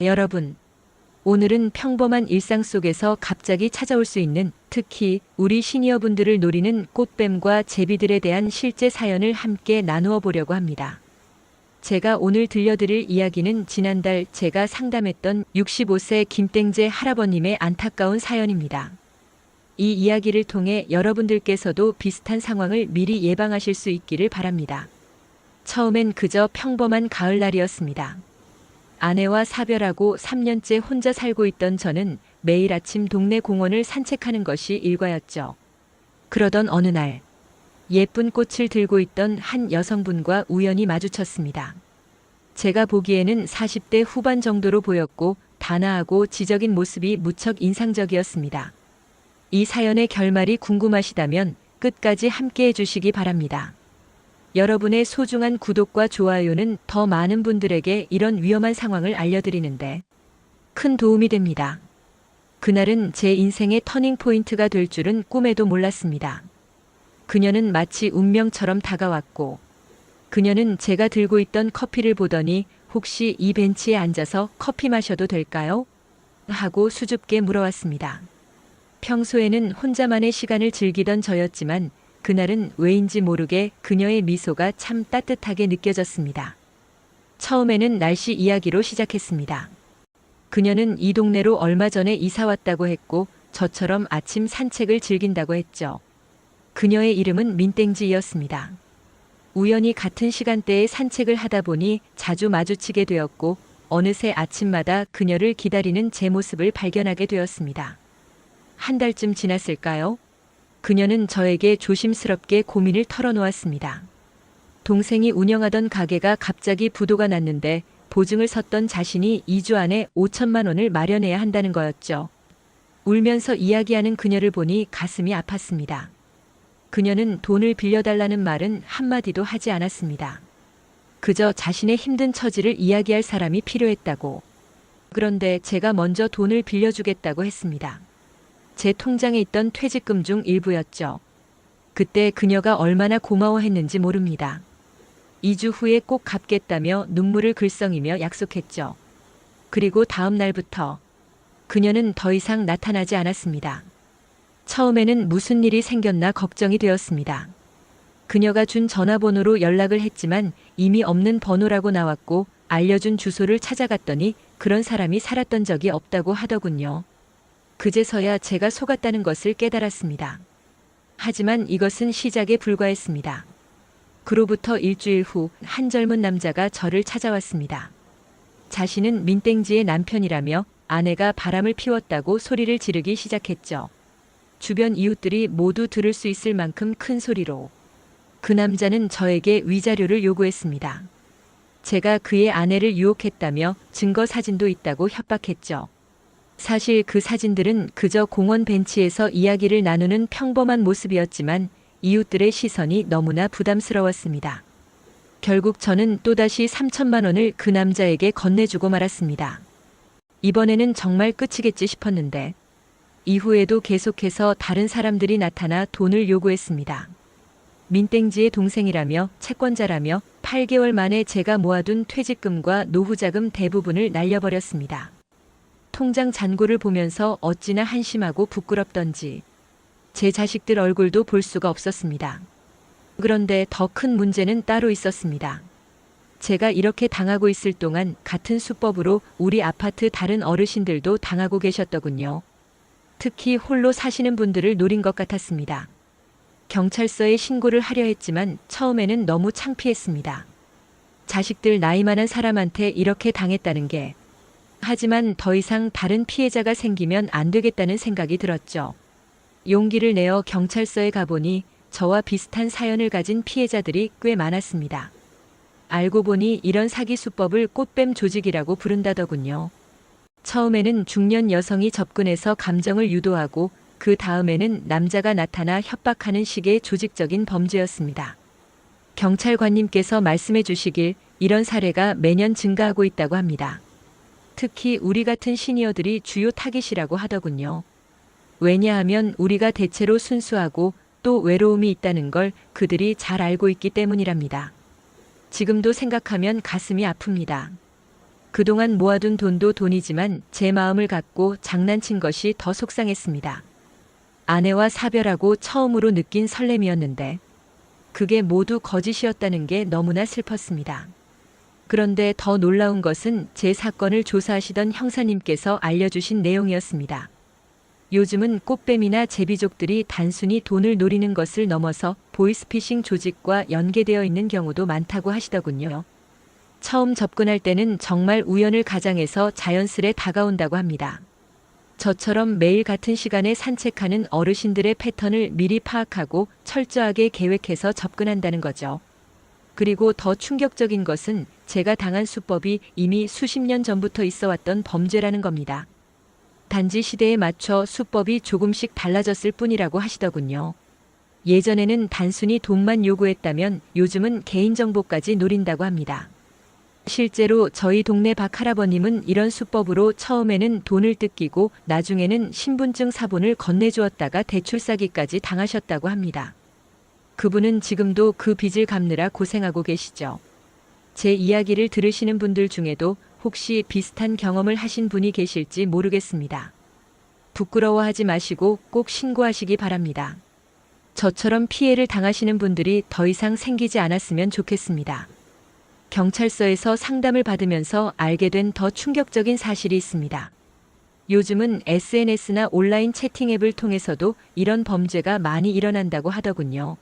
여러분, 오늘은 평범한 일상 속에서 갑자기 찾아올 수 있는, 특히 우리 시니어분들을 노리는 꽃뱀과 제비들에 대한 실제 사연을 함께 나누어 보려고 합니다. 제가 오늘 들려드릴 이야기는 지난달 제가 상담했던 65세 김땡제 할아버님의 안타까운 사연입니다. 이 이야기를 통해 여러분들께서도 비슷한 상황을 미리 예방하실 수 있기를 바랍니다. 처음엔 그저 평범한 가을날이었습니다. 아내와 사별하고 3년째 혼자 살고 있던 저는 매일 아침 동네 공원을 산책하는 것이 일과였죠. 그러던 어느 날, 예쁜 꽃을 들고 있던 한 여성분과 우연히 마주쳤습니다. 제가 보기에는 40대 후반 정도로 보였고 단아하고 지적인 모습이 무척 인상적이었습니다. 이 사연의 결말이 궁금하시다면 끝까지 함께 해주시기 바랍니다. 여러분의 소중한 구독과 좋아요는 더 많은 분들에게 이런 위험한 상황을 알려드리는데 큰 도움이 됩니다. 그날은 제 인생의 터닝포인트가 될 줄은 꿈에도 몰랐습니다. 그녀는 마치 운명처럼 다가왔고, 그녀는 제가 들고 있던 커피를 보더니 혹시 이 벤치에 앉아서 커피 마셔도 될까요? 하고 수줍게 물어왔습니다. 평소에는 혼자만의 시간을 즐기던 저였지만 그날은 왜인지 모르게 그녀의 미소가 참 따뜻하게 느껴졌습니다. 처음에는 날씨 이야기로 시작했습니다. 그녀는 이 동네로 얼마 전에 이사 왔다고 했고 저처럼 아침 산책을 즐긴다고 했죠. 그녀의 이름은 민땡지였습니다. 우연히 같은 시간대에 산책을 하다 보니 자주 마주치게 되었고 어느새 아침마다 그녀를 기다리는 제 모습을 발견하게 되었습니다. 한 달쯤 지났을까요? 그녀는 저에게 조심스럽게 고민을 털어놓았습니다. 동생이 운영하던 가게가 갑자기 부도가 났는데 보증을 섰던 자신이 2주 안에 5천만 원을 마련해야 한다는 거였죠. 울면서 이야기하는 그녀를 보니 가슴이 아팠습니다. 그녀는 돈을 빌려달라는 말은 한마디도 하지 않았습니다. 그저 자신의 힘든 처지를 이야기할 사람이 필요했다고. 그런데 제가 먼저 돈을 빌려주겠다고 했습니다. 제 통장에 있던 퇴직금 중 일부였죠. 그때 그녀가 얼마나 고마워했는지 모릅니다. 2주 후에 꼭 갚겠다며 눈물을 글썽이며 약속했죠. 그리고 다음 날부터 그녀는 더 이상 나타나지 않았습니다. 처음에는 무슨 일이 생겼나 걱정이 되었습니다. 그녀가 준 전화번호로 연락을 했지만 이미 없는 번호라고 나왔고 알려준 주소를 찾아갔더니 그런 사람이 살았던 적이 없다고 하더군요. 그제서야 제가 속았다는 것을 깨달았습니다. 하지만 이것은 시작에 불과했습니다. 그로부터 일주일 후 한 젊은 남자가 저를 찾아왔습니다. 자신은 민땡지의 남편이라며 아내가 바람을 피웠다고 소리를 지르기 시작했죠. 주변 이웃들이 모두 들을 수 있을 만큼 큰 소리로. 그 남자는 저에게 위자료를 요구했습니다. 제가 그의 아내를 유혹했다며 증거 사진도 있다고 협박했죠. 사실 그 사진들은 그저 공원 벤치에서 이야기를 나누는 평범한 모습이었지만 이웃들의 시선이 너무나 부담스러웠습니다. 결국 저는 또다시 3천만 원을 그 남자에게 건네주고 말았습니다. 이번에는 정말 끝이겠지 싶었는데 이후에도 계속해서 다른 사람들이 나타나 돈을 요구했습니다. 민땡지의 동생이라며 채권자라며 8개월 만에 제가 모아둔 퇴직금과 노후자금 대부분을 날려버렸습니다. 통장 잔고를 보면서 어찌나 한심하고 부끄럽던지 제 자식들 얼굴도 볼 수가 없었습니다. 그런데 더 큰 문제는 따로 있었습니다. 제가 이렇게 당하고 있을 동안 같은 수법으로 우리 아파트 다른 어르신들도 당하고 계셨더군요. 특히 홀로 사시는 분들을 노린 것 같았습니다. 경찰서에 신고를 하려 했지만 처음에는 너무 창피했습니다. 자식들 나이 많은 사람한테 이렇게 당했다는 게. 하지만 더 이상 다른 피해자가 생기면 안 되겠다는 생각이 들었죠. 용기를 내어 경찰서에 가보니 저와 비슷한 사연을 가진 피해자들이 꽤 많았습니다. 알고 보니 이런 사기 수법을 꽃뱀 조직이라고 부른다더군요. 처음에는 중년 여성이 접근해서 감정을 유도하고 그 다음에는 남자가 나타나 협박하는 식의 조직적인 범죄였습니다. 경찰관님께서 말씀해 주시길 이런 사례가 매년 증가하고 있다고 합니다. 특히 우리 같은 시니어들이 주요 타깃이라고 하더군요. 왜냐하면 우리가 대체로 순수하고 또 외로움이 있다는 걸 그들이 잘 알고 있기 때문이랍니다. 지금도 생각하면 가슴이 아픕니다. 그동안 모아둔 돈도 돈이지만 제 마음을 갖고 장난친 것이 더 속상했습니다. 아내와 사별하고 처음으로 느낀 설렘이었는데 그게 모두 거짓이었다는 게 너무나 슬펐습니다. 그런데 더 놀라운 것은 제 사건을 조사하시던 형사님께서 알려주신 내용이었습니다. 요즘은 꽃뱀이나 제비족들이 단순히 돈을 노리는 것을 넘어서 보이스피싱 조직과 연계되어 있는 경우도 많다고 하시더군요. 처음 접근할 때는 정말 우연을 가장해서 자연스레 다가온다고 합니다. 저처럼 매일 같은 시간에 산책하는 어르신들의 패턴을 미리 파악하고 철저하게 계획해서 접근한다는 거죠. 그리고 더 충격적인 것은 제가 당한 수법이 이미 수십 년 전부터 있어 왔던 범죄라는 겁니다. 단지 시대에 맞춰 수법이 조금씩 달라졌을 뿐이라고 하시더군요. 예전에는 단순히 돈만 요구했다면 요즘은 개인정보까지 노린다고 합니다. 실제로 저희 동네 박 할아버님은 이런 수법으로 처음에는 돈을 뜯기고 나중에는 신분증 사본을 건네주었다가 대출 사기까지 당하셨다고 합니다. 그분은 지금도 그 빚을 갚느라 고생하고 계시죠. 제 이야기를 들으시는 분들 중에도 혹시 비슷한 경험을 하신 분이 계실지 모르겠습니다. 부끄러워하지 마시고 꼭 신고하시기 바랍니다. 저처럼 피해를 당하시는 분들이 더 이상 생기지 않았으면 좋겠습니다. 경찰서에서 상담을 받으면서 알게 된 더 충격적인 사실이 있습니다. 요즘은 SNS나 온라인 채팅 앱을 통해서도 이런 범죄가 많이 일어난다고 하더군요.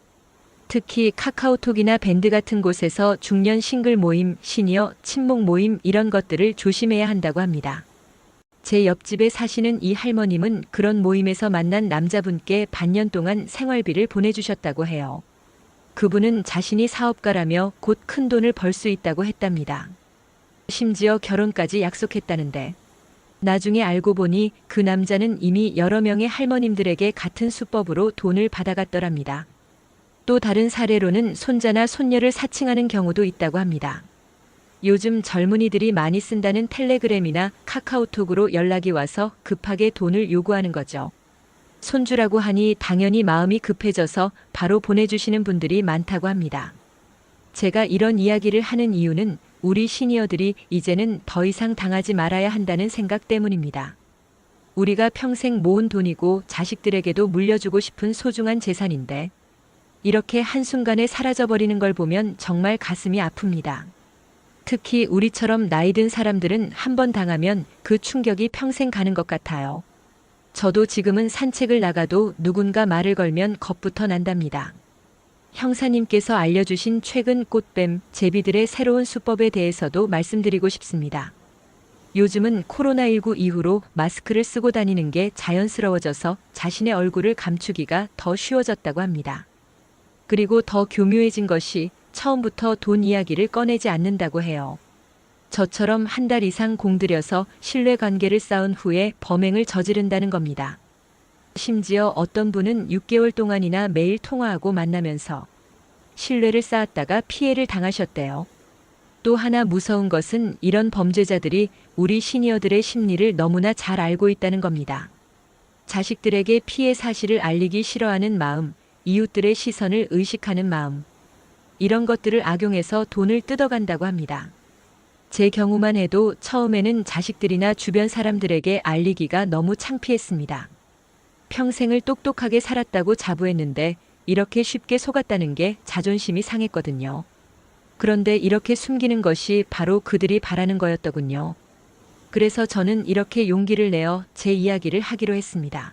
특히 카카오톡이나 밴드 같은 곳에서 중년 싱글 모임, 시니어, 친목 모임 이런 것들을 조심해야 한다고 합니다. 제 옆집에 사시는 이 할머님은 그런 모임에서 만난 남자분께 반년 동안 생활비를 보내주셨다고 해요. 그분은 자신이 사업가라며 곧 큰 돈을 벌 수 있다고 했답니다. 심지어 결혼까지 약속했다는데 나중에 알고 보니 그 남자는 이미 여러 명의 할머님들에게 같은 수법으로 돈을 받아갔더랍니다. 또 다른 사례로는 손자나 손녀를 사칭하는 경우도 있다고 합니다. 요즘 젊은이들이 많이 쓴다는 텔레그램이나 카카오톡으로 연락이 와서 급하게 돈을 요구하는 거죠. 손주라고 하니 당연히 마음이 급해져서 바로 보내주시는 분들이 많다고 합니다. 제가 이런 이야기를 하는 이유는 우리 시니어들이 이제는 더 이상 당하지 말아야 한다는 생각 때문입니다. 우리가 평생 모은 돈이고 자식들에게도 물려주고 싶은 소중한 재산인데 이렇게 한순간에 사라져버리는 걸 보면 정말 가슴이 아픕니다. 특히 우리처럼 나이 든 사람들은 한 번 당하면 그 충격이 평생 가는 것 같아요. 저도 지금은 산책을 나가도 누군가 말을 걸면 겁부터 난답니다. 형사님께서 알려주신 최근 꽃뱀, 제비들의 새로운 수법에 대해서도 말씀드리고 싶습니다. 요즘은 코로나19 이후로 마스크를 쓰고 다니는 게 자연스러워져서 자신의 얼굴을 감추기가 더 쉬워졌다고 합니다. 그리고 더 교묘해진 것이 처음부터 돈 이야기를 꺼내지 않는다고 해요. 저처럼 한 달 이상 공들여서 신뢰관계를 쌓은 후에 범행을 저지른다는 겁니다. 심지어 어떤 분은 6개월 동안이나 매일 통화하고 만나면서 신뢰를 쌓았다가 피해를 당하셨대요. 또 하나 무서운 것은 이런 범죄자들이 우리 시니어들의 심리를 너무나 잘 알고 있다는 겁니다. 자식들에게 피해 사실을 알리기 싫어하는 마음, 이웃들의 시선을 의식하는 마음, 이런 것들을 악용해서 돈을 뜯어간다고 합니다. 제 경우만 해도 처음에는 자식들이나 주변 사람들에게 알리기가 너무 창피했습니다. 평생을 똑똑하게 살았다고 자부했는데 이렇게 쉽게 속았다는 게 자존심이 상했거든요. 그런데 이렇게 숨기는 것이 바로 그들이 바라는 거였더군요. 그래서 저는 이렇게 용기를 내어 제 이야기를 하기로 했습니다.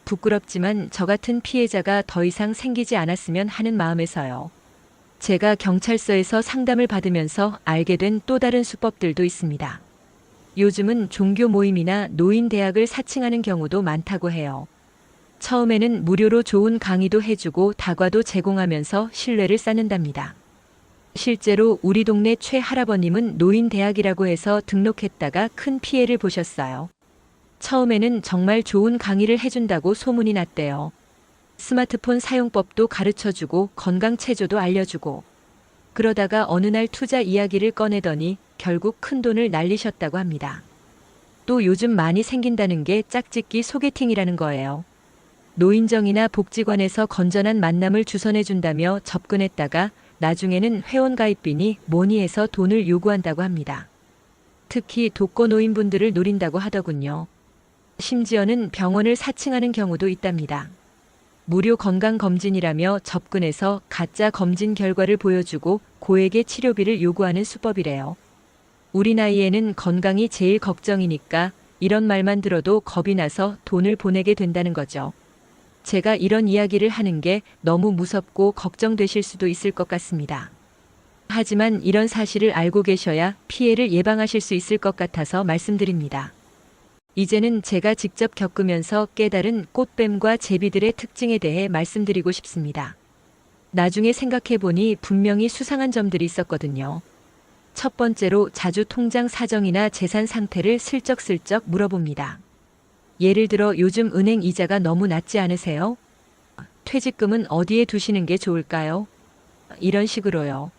부끄럽지만 저 같은 피해자가 더 이상 생기지 않았으면 하는 마음에서요. 제가 경찰서에서 상담을 받으면서 알게 된 또 다른 수법들도 있습니다. 요즘은 종교 모임이나 노인 대학을 사칭하는 경우도 많다고 해요. 처음에는 무료로 좋은 강의도 해주고 다과도 제공하면서 신뢰를 쌓는답니다. 실제로 우리 동네 최 할아버님은 노인 대학이라고 해서 등록했다가 큰 피해를 보셨어요. 처음에는 정말 좋은 강의를 해준다고 소문이 났대요. 스마트폰 사용법도 가르쳐주고 건강체조도 알려주고 그러다가 어느 날 투자 이야기를 꺼내더니 결국 큰 돈을 날리셨다고 합니다. 또 요즘 많이 생긴다는 게 짝짓기 소개팅이라는 거예요. 노인정이나 복지관에서 건전한 만남을 주선해준다며 접근했다가 나중에는 회원가입비니 뭐니 해서 돈을 요구한다고 합니다. 특히 독거노인분들을 노린다고 하더군요. 심지어는 병원을 사칭하는 경우도 있답니다. 무료 건강검진이라며 접근해서 가짜 검진 결과를 보여주고 고액의 치료비를 요구하는 수법이래요. 우리 나이에는 건강이 제일 걱정이니까 이런 말만 들어도 겁이 나서 돈을 보내게 된다는 거죠. 제가 이런 이야기를 하는 게 너무 무섭고 걱정되실 수도 있을 것 같습니다. 하지만 이런 사실을 알고 계셔야 피해를 예방하실 수 있을 것 같아서 말씀드립니다. 이제는 제가 직접 겪으면서 깨달은 꽃뱀과 제비들의 특징에 대해 말씀드리고 싶습니다. 나중에 생각해보니 분명히 수상한 점들이 있었거든요. 첫 번째로 자주 통장 사정이나 재산 상태를 슬쩍슬쩍 물어봅니다. 예를 들어 요즘 은행 이자가 너무 낮지 않으세요? 퇴직금은 어디에 두시는 게 좋을까요? 이런 식으로요.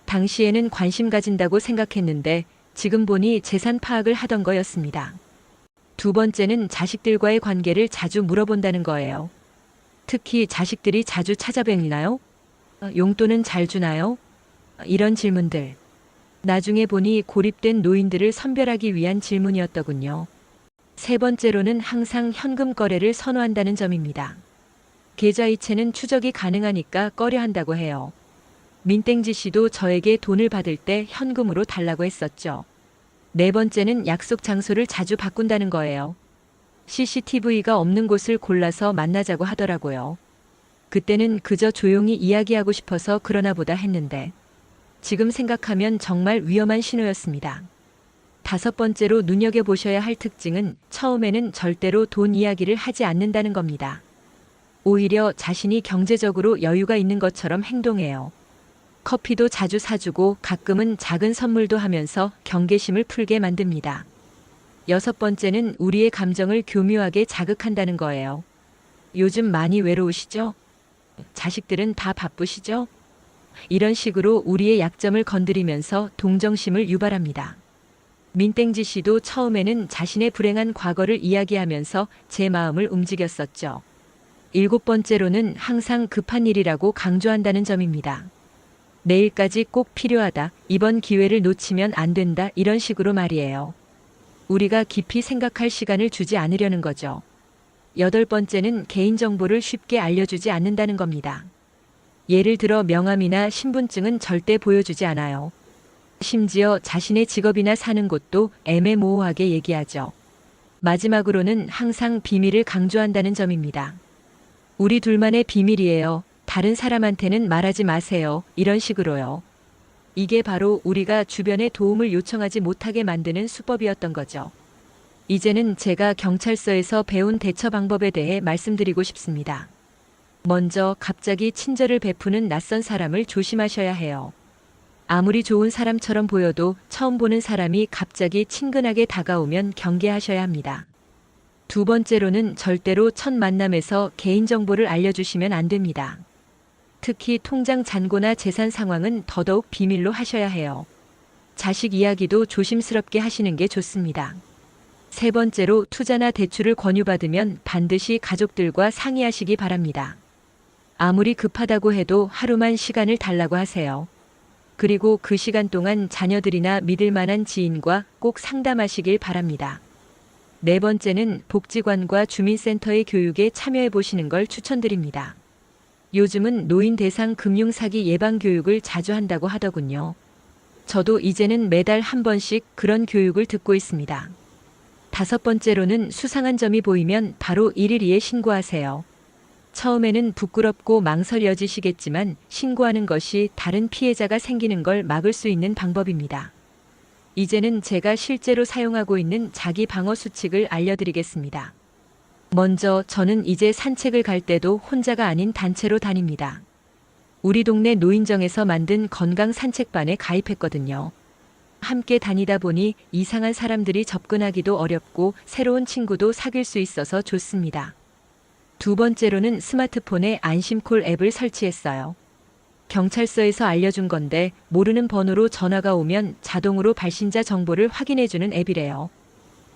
당시에는 관심 가진다고 생각했는데 지금 보니 재산 파악을 하던 거였습니다. 두 번째는 자식들과의 관계를 자주 물어본다는 거예요. 특히 자식들이 자주 찾아뵙나요? 용돈은 잘 주나요? 이런 질문들. 나중에 보니 고립된 노인들을 선별하기 위한 질문이었더군요. 세 번째로는 항상 현금 거래를 선호한다는 점입니다. 계좌이체는 추적이 가능하니까 꺼려한다고 해요. 민땡지 씨도 저에게 돈을 받을 때 현금으로 달라고 했었죠. 네 번째는 약속 장소를 자주 바꾼다는 거예요. CCTV가 없는 곳을 골라서 만나자고 하더라고요. 그때는 그저 조용히 이야기하고 싶어서 그러나 보다 했는데 지금 생각하면 정말 위험한 신호였습니다. 다섯 번째로 눈여겨보셔야 할 특징은 처음에는 절대로 돈 이야기를 하지 않는다는 겁니다. 오히려 자신이 경제적으로 여유가 있는 것처럼 행동해요. 커피도 자주 사주고 가끔은 작은 선물도 하면서 경계심을 풀게 만듭니다. 여섯 번째는 우리의 감정을 교묘하게 자극한다는 거예요. 요즘 많이 외로우시죠? 자식들은 다 바쁘시죠? 이런 식으로 우리의 약점을 건드리면서 동정심을 유발합니다. 민땡지 씨도 처음에는 자신의 불행한 과거를 이야기하면서 제 마음을 움직였었죠. 일곱 번째로는 항상 급한 일이라고 강조한다는 점입니다. 내일까지 꼭 필요하다, 이번 기회를 놓치면 안 된다, 이런 식으로 말이에요. 우리가 깊이 생각할 시간을 주지 않으려는 거죠. 여덟 번째는 개인정보를 쉽게 알려주지 않는다는 겁니다. 예를 들어 명함이나 신분증은 절대 보여주지 않아요. 심지어 자신의 직업이나 사는 곳도 애매모호하게 얘기하죠. 마지막으로는 항상 비밀을 강조한다는 점입니다. 우리 둘만의 비밀이에요. 다른 사람한테는 말하지 마세요. 이런 식으로요. 이게 바로 우리가 주변에 도움을 요청하지 못하게 만드는 수법이었던 거죠. 이제는 제가 경찰서에서 배운 대처 방법에 대해 말씀드리고 싶습니다. 먼저 갑자기 친절을 베푸는 낯선 사람을 조심하셔야 해요. 아무리 좋은 사람처럼 보여도 처음 보는 사람이 갑자기 친근하게 다가오면 경계하셔야 합니다. 두 번째로는 절대로 첫 만남에서 개인정보를 알려주시면 안 됩니다. 특히 통장 잔고나 재산 상황은 더더욱 비밀로 하셔야 해요. 자식 이야기도 조심스럽게 하시는 게 좋습니다. 세 번째로 투자나 대출을 권유받으면 반드시 가족들과 상의하시기 바랍니다. 아무리 급하다고 해도 하루만 시간을 달라고 하세요. 그리고 그 시간 동안 자녀들이나 믿을 만한 지인과 꼭 상담하시길 바랍니다. 네 번째는 복지관과 주민센터의 교육에 참여해 보시는 걸 추천드립니다. 요즘은 노인 대상 금융사기 예방 교육을 자주 한다고 하더군요. 저도 이제는 매달 한 번씩 그런 교육을 듣고 있습니다. 다섯 번째로는 수상한 점이 보이면 바로 112에 신고하세요. 처음에는 부끄럽고 망설여지시겠지만 신고하는 것이 다른 피해자가 생기는 걸 막을 수 있는 방법입니다. 이제는 제가 실제로 사용하고 있는 자기 방어 수칙을 알려드리겠습니다. 먼저 저는 이제 산책을 갈 때도 혼자가 아닌 단체로 다닙니다. 우리 동네 노인정에서 만든 건강 산책반에 가입했거든요. 함께 다니다 보니 이상한 사람들이 접근하기도 어렵고 새로운 친구도 사귈 수 있어서 좋습니다. 두 번째로는 스마트폰에 안심콜 앱을 설치했어요. 경찰서에서 알려준 건데 모르는 번호로 전화가 오면 자동으로 발신자 정보를 확인해주는 앱이래요.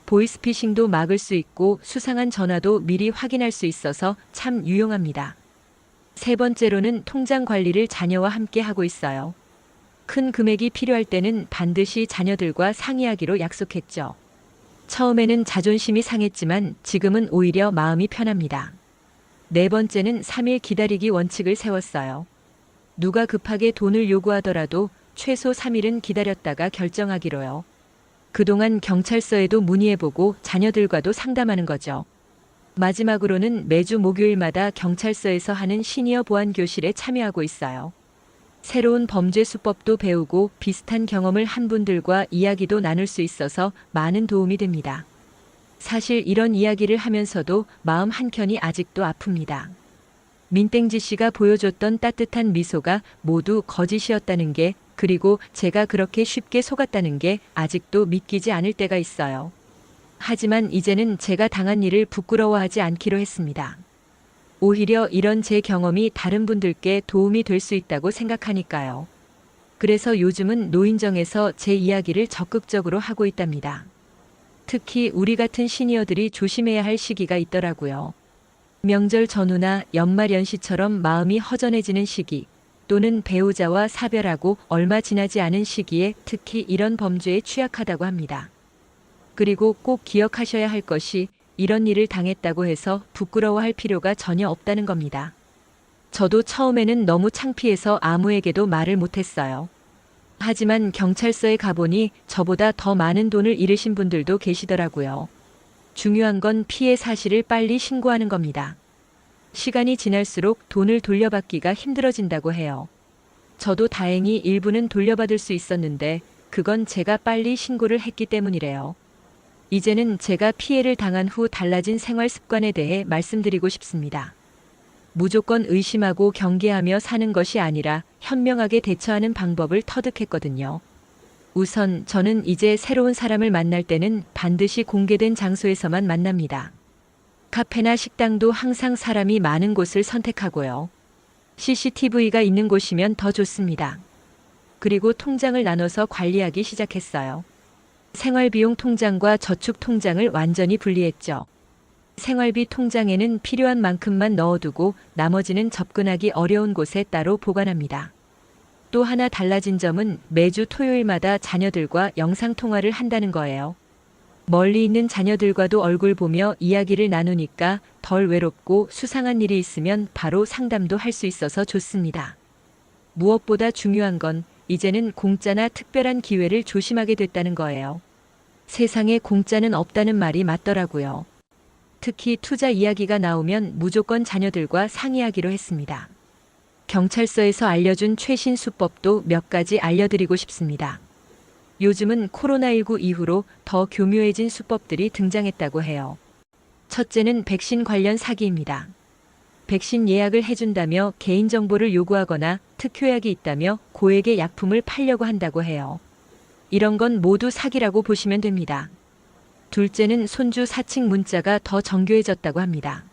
보이스피싱도 막을 수 있고 수상한 전화도 미리 확인할 수 있어서 참 유용합니다. 세 번째로는 통장 관리를 자녀와 함께 하고 있어요. 큰 금액이 필요할 때는 반드시 자녀들과 상의하기로 약속했죠. 처음에는 자존심이 상했지만 지금은 오히려 마음이 편합니다. 네 번째는 3일 기다리기 원칙을 세웠어요. 누가 급하게 돈을 요구하더라도 최소 3일은 기다렸다가 결정하기로요. 그동안 경찰서에도 문의해보고 자녀들과도 상담하는 거죠. 마지막으로는 매주 목요일마다 경찰서에서 하는 시니어 보안 교실에 참여하고 있어요. 새로운 범죄 수법도 배우고 비슷한 경험을 한 분들과 이야기도 나눌 수 있어서 많은 도움이 됩니다. 사실 이런 이야기를 하면서도 마음 한켠이 아직도 아픕니다. 민땡지 씨가 보여줬던 따뜻한 미소가 모두 거짓이었다는 게, 그리고 제가 그렇게 쉽게 속았다는 게 아직도 믿기지 않을 때가 있어요. 하지만 이제는 제가 당한 일을 부끄러워하지 않기로 했습니다. 오히려 이런 제 경험이 다른 분들께 도움이 될 수 있다고 생각하니까요. 그래서 요즘은 노인정에서 제 이야기를 적극적으로 하고 있답니다. 특히 우리 같은 시니어들이 조심해야 할 시기가 있더라고요. 명절 전후나 연말 연시처럼 마음이 허전해지는 시기, 또는 배우자와 사별하고 얼마 지나지 않은 시기에 특히 이런 범죄에 취약하다고 합니다. 그리고 꼭 기억하셔야 할 것이, 이런 일을 당했다고 해서 부끄러워할 필요가 전혀 없다는 겁니다. 저도 처음에는 너무 창피해서 아무에게도 말을 못했어요. 하지만 경찰서에 가보니 저보다 더 많은 돈을 잃으신 분들도 계시더라고요. 중요한 건 피해 사실을 빨리 신고하는 겁니다. 시간이 지날수록 돈을 돌려받기가 힘들어진다고 해요. 저도 다행히 일부는 돌려받을 수 있었는데 그건 제가 빨리 신고를 했기 때문이래요. 이제는 제가 피해를 당한 후 달라진 생활 습관에 대해 말씀드리고 싶습니다. 무조건 의심하고 경계하며 사는 것이 아니라 현명하게 대처하는 방법을 터득했거든요. 우선 저는 이제 새로운 사람을 만날 때는 반드시 공개된 장소에서만 만납니다. 카페나 식당도 항상 사람이 많은 곳을 선택하고요. CCTV가 있는 곳이면 더 좋습니다. 그리고 통장을 나눠서 관리하기 시작했어요. 생활비용 통장과 저축 통장을 완전히 분리했죠. 생활비 통장에는 필요한 만큼만 넣어두고 나머지는 접근하기 어려운 곳에 따로 보관합니다. 또 하나 달라진 점은 매주 토요일마다 자녀들과 영상통화를 한다는 거예요. 멀리 있는 자녀들과도 얼굴 보며 이야기를 나누니까 덜 외롭고 수상한 일이 있으면 바로 상담도 할 수 있어서 좋습니다. 무엇보다 중요한 건 이제는 공짜나 특별한 기회를 조심하게 됐다는 거예요. 세상에 공짜는 없다는 말이 맞더라고요. 특히 투자 이야기가 나오면 무조건 자녀들과 상의하기로 했습니다. 경찰서에서 알려준 최신 수법도 몇 가지 알려드리고 싶습니다. 요즘은 코로나19 이후로 더 교묘해진 수법들이 등장했다고 해요. 첫째는 백신 관련 사기입니다. 백신 예약을 해준다며 개인정보를 요구하거나 특효약이 있다며 고액의 약품을 팔려고 한다고 해요. 이런 건 모두 사기라고 보시면 됩니다. 둘째는 손주 사칭 문자가 더 정교해졌다고 합니다.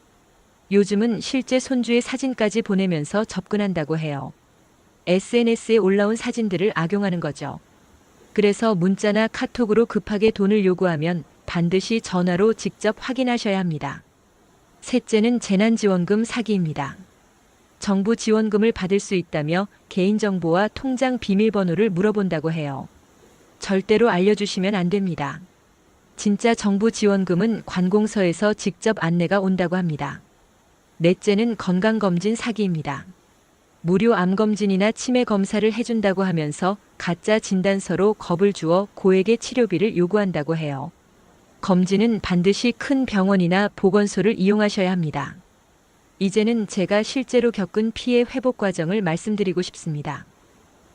요즘은 실제 손주의 사진까지 보내면서 접근한다고 해요. SNS에 올라온 사진들을 악용하는 거죠. 그래서 문자나 카톡으로 급하게 돈을 요구하면 반드시 전화로 직접 확인하셔야 합니다. 셋째는 재난지원금 사기입니다. 정부 지원금을 받을 수 있다며 개인정보와 통장 비밀번호를 물어본다고 해요. 절대로 알려주시면 안 됩니다. 진짜 정부 지원금은 관공서에서 직접 안내가 온다고 합니다. 넷째는 건강검진 사기입니다. 무료 암검진이나 치매 검사를 해준다고 하면서 가짜 진단서로 겁을 주어 고액의 치료비를 요구한다고 해요. 검진은 반드시 큰 병원이나 보건소를 이용하셔야 합니다. 이제는 제가 실제로 겪은 피해 회복 과정을 말씀드리고 싶습니다.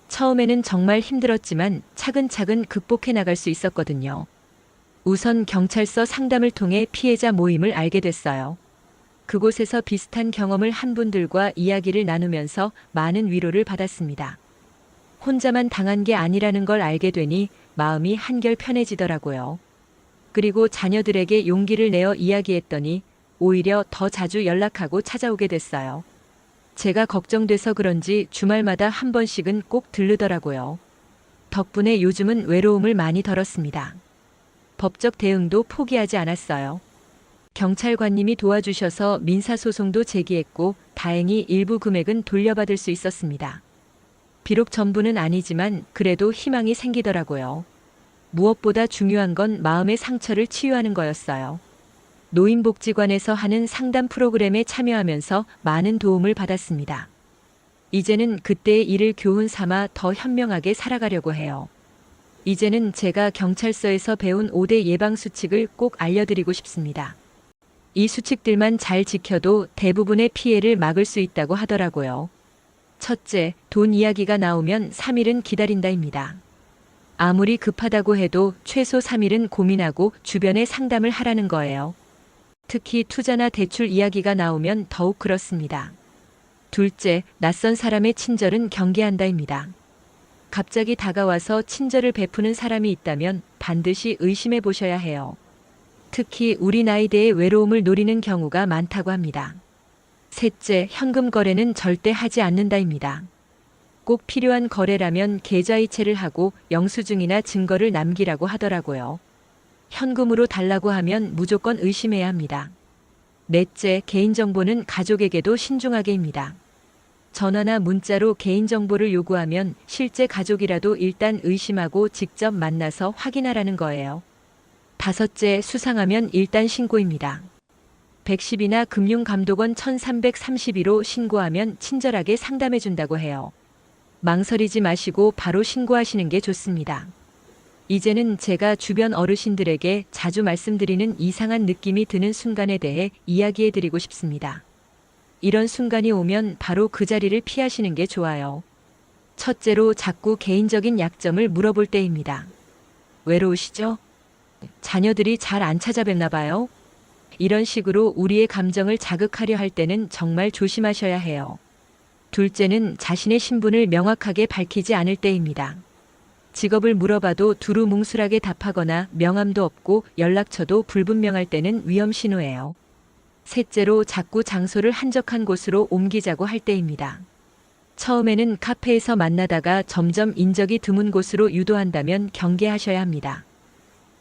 처음에는 정말 힘들었지만 차근차근 극복해 나갈 수 있었거든요. 우선 경찰서 상담을 통해 피해자 모임을 알게 됐어요. 그곳에서 비슷한 경험을 한 분들과 이야기를 나누면서 많은 위로를 받았습니다. 혼자만 당한 게 아니라는 걸 알게 되니 마음이 한결 편해지더라고요. 그리고 자녀들에게 용기를 내어 이야기했더니 오히려 더 자주 연락하고 찾아오게 됐어요. 제가 걱정돼서 그런지 주말마다 한 번씩은 꼭 들르더라고요. 덕분에 요즘은 외로움을 많이 덜었습니다. 법적 대응도 포기하지 않았어요. 경찰관님이 도와주셔서 민사소송도 제기했고 다행히 일부 금액은 돌려받을 수 있었습니다. 비록 전부는 아니지만 그래도 희망이 생기더라고요. 무엇보다 중요한 건 마음의 상처를 치유하는 거였어요. 노인복지관에서 하는 상담 프로그램에 참여하면서 많은 도움을 받았습니다. 이제는 그때의 일을 교훈 삼아 더 현명하게 살아가려고 해요. 이제는 제가 경찰서에서 배운 5대 예방 수칙을 꼭 알려드리고 싶습니다. 이 수칙들만 잘 지켜도 대부분의 피해를 막을 수 있다고 하더라고요. 첫째, 돈 이야기가 나오면 3일은 기다린다입니다. 아무리 급하다고 해도 최소 3일은 고민하고 주변에 상담을 하라는 거예요. 특히 투자나 대출 이야기가 나오면 더욱 그렇습니다. 둘째, 낯선 사람의 친절은 경계한다입니다. 갑자기 다가와서 친절을 베푸는 사람이 있다면 반드시 의심해 보셔야 해요. 특히 우리 나이대의 외로움을 노리는 경우가 많다고 합니다. 셋째, 현금 거래는 절대 하지 않는다입니다. 꼭 필요한 거래라면 계좌이체를 하고 영수증이나 증거를 남기라고 하더라고요. 현금으로 달라고 하면 무조건 의심해야 합니다. 넷째, 개인정보는 가족에게도 신중하게입니다. 전화나 문자로 개인정보를 요구하면 실제 가족이라도 일단 의심하고 직접 만나서 확인하라는 거예요. 다섯째, 수상하면 일단 신고입니다. 110이나 금융감독원 1332로 신고하면 친절하게 상담해 준다고 해요. 망설이지 마시고 바로 신고하시는 게 좋습니다. 이제는 제가 주변 어르신들에게 자주 말씀드리는 이상한 느낌이 드는 순간에 대해 이야기해 드리고 싶습니다. 이런 순간이 오면 바로 그 자리를 피하시는 게 좋아요. 첫째로 자꾸 개인적인 약점을 물어볼 때입니다. 외로우시죠? 자녀들이 잘 안 찾아뵙나 봐요? 이런 식으로 우리의 감정을 자극하려 할 때는 정말 조심하셔야 해요. 둘째는 자신의 신분을 명확하게 밝히지 않을 때입니다. 직업을 물어봐도 두루뭉술하게 답하거나 명함도 없고 연락처도 불분명할 때는 위험 신호예요. 셋째로 자꾸 장소를 한적한 곳으로 옮기자고 할 때입니다. 처음에는 카페에서 만나다가 점점 인적이 드문 곳으로 유도한다면 경계하셔야 합니다.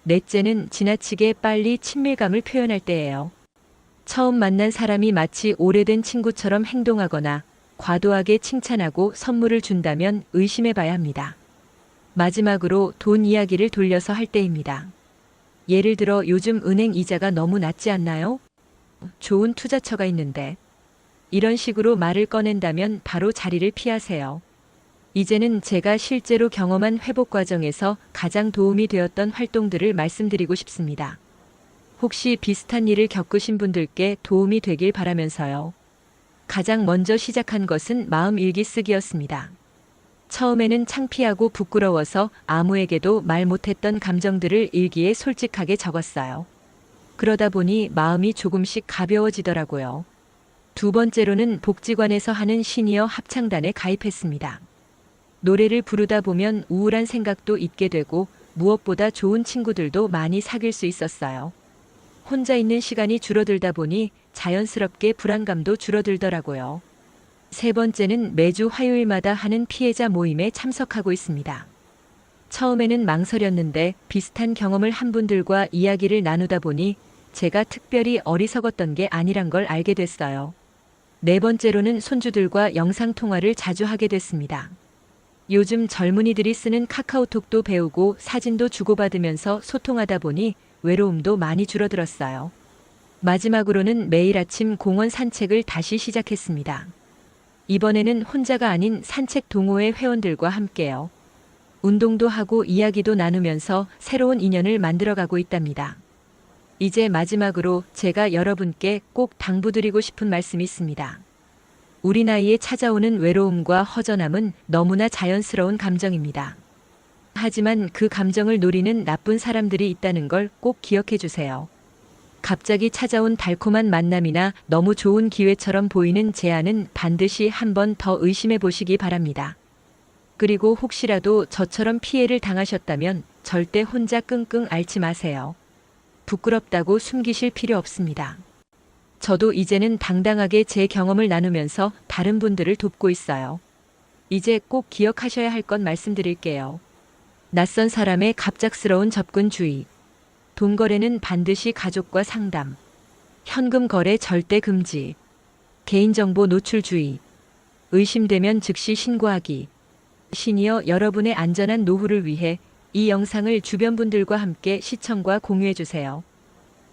넷째는 지나치게 빨리 친밀감을 표현할 때예요. 처음 만난 사람이 마치 오래된 친구처럼 행동하거나 과도하게 칭찬하고 선물을 준다면 의심해 봐야 합니다. 마지막으로 돈 이야기를 돌려서 할 때입니다. 예를 들어 요즘 은행 이자가 너무 낮지 않나요? 좋은 투자처가 있는데. 이런 식으로 말을 꺼낸다면 바로 자리를 피하세요. 이제는 제가 실제로 경험한 회복 과정에서 가장 도움이 되었던 활동들을 말씀드리고 싶습니다. 혹시 비슷한 일을 겪으신 분들께 도움이 되길 바라면서요. 가장 먼저 시작한 것은 마음 일기 쓰기였습니다. 처음에는 창피하고 부끄러워서 아무에게도 말 못했던 감정들을 일기에 솔직하게 적었어요. 그러다 보니 마음이 조금씩 가벼워지더라고요. 두 번째로는 복지관에서 하는 시니어 합창단에 가입했습니다. 노래를 부르다 보면 우울한 생각도 잊게 되고 무엇보다 좋은 친구들도 많이 사귈 수 있었어요. 혼자 있는 시간이 줄어들다 보니 자연스럽게 불안감도 줄어들더라고요. 세 번째는 매주 화요일마다 하는 피해자 모임에 참석하고 있습니다. 처음에는 망설였는데 비슷한 경험을 한 분들과 이야기를 나누다 보니 제가 특별히 어리석었던 게 아니란 걸 알게 됐어요. 네 번째로는 손주들과 영상통화를 자주 하게 됐습니다. 요즘 젊은이들이 쓰는 카카오톡도 배우고 사진도 주고받으면서 소통하다 보니 외로움도 많이 줄어들었어요. 마지막으로는 매일 아침 공원 산책을 다시 시작했습니다. 이번에는 혼자가 아닌 산책 동호회 회원들과 함께요. 운동도 하고 이야기도 나누면서 새로운 인연을 만들어가고 있답니다. 이제 마지막으로 제가 여러분께 꼭 당부드리고 싶은 말씀이 있습니다. 우리 나이에 찾아오는 외로움과 허전함은 너무나 자연스러운 감정입니다. 하지만 그 감정을 노리는 나쁜 사람들이 있다는 걸 꼭 기억해 주세요. 갑자기 찾아온 달콤한 만남이나 너무 좋은 기회처럼 보이는 제안은 반드시 한 번 더 의심해 보시기 바랍니다. 그리고 혹시라도 저처럼 피해를 당하셨다면 절대 혼자 끙끙 앓지 마세요. 부끄럽다고 숨기실 필요 없습니다. 저도 이제는 당당하게 제 경험을 나누면서 다른 분들을 돕고 있어요. 이제 꼭 기억하셔야 할 건 말씀드릴게요. 낯선 사람의 갑작스러운 접근 주의. 돈 거래는 반드시 가족과 상담. 현금 거래 절대 금지. 개인정보 노출 주의. 의심되면 즉시 신고하기. 시니어 여러분의 안전한 노후를 위해 이 영상을 주변 분들과 함께 시청과 공유해 주세요.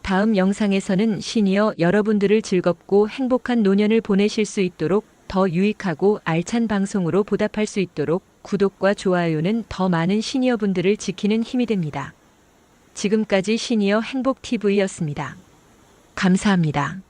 다음 영상에서는 시니어 여러분들을 즐겁고 행복한 노년을 보내실 수 있도록 더 유익하고 알찬 방송으로 보답할 수 있도록 구독과 좋아요는 더 많은 시니어분들을 지키는 힘이 됩니다. 지금까지 시니어 행복TV였습니다. 감사합니다.